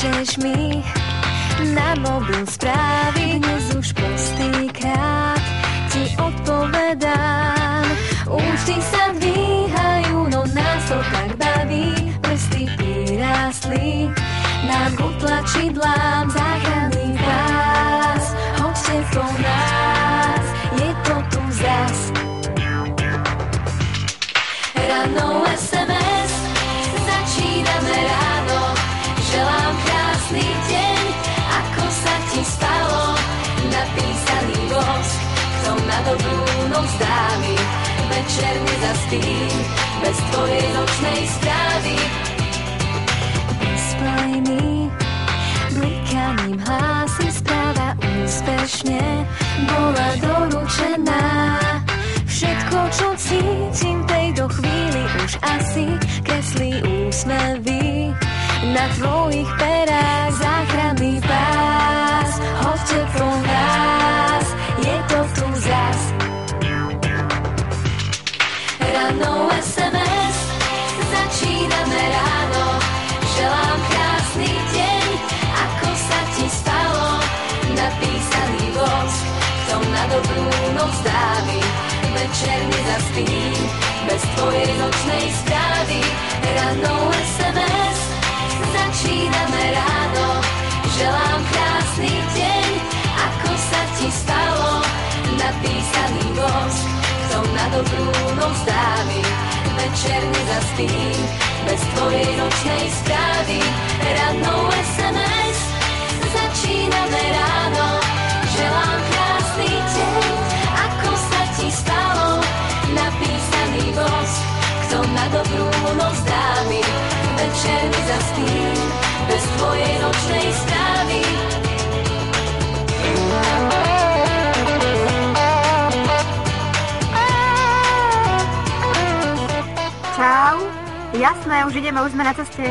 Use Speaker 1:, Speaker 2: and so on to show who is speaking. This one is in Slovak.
Speaker 1: Píšeš mi na mobil správy, dnes už po stýkrát ti odpovedám. Účty sa dvíhajú, no nás to tak baví. Prsty prirástli nám ku tlačidlám, záchranný pás. Hoďte po nás, je to tu zas. Ranou SMS, začíname ráno. Želám krásny deň, ako sa ti spalo. Napísaný bosk, kto na dobrú noc dá mi. Večer nezaspím, bez tvojej nočnej správy. Display mi blikaním hlási, správa úspešne bola doručená. Všetko, čo cítim tejto chvíli, už asi kreslí úsmevy na tvojich perách. Záchranný pás, hoďte po nás, je to tu zas. Ranou SMS, začíname ráno. Želám krásny deň, ako sa ti spalo. Napísaný bosk, kto na dobrú noc dá mi. Večer nezaspím, bez tvojej nočnej správy. Ranou SMS, začíname ráno. Želám krásny deň, ako sa ti spalo. Napísaný bosk, kto na dobrú noc dá mi. Večer nezaspím, bez tvojej nočnej správy. Ranou SMS, začíname ráno. Želám krásny deň, ako sa ti stalo. Napísaný bosk, kto na dobrú noc dá mi. Večer nezaspím, bez tvojej nočnej správy.
Speaker 2: Čau. Jasné, už ideme, už sme na ceste.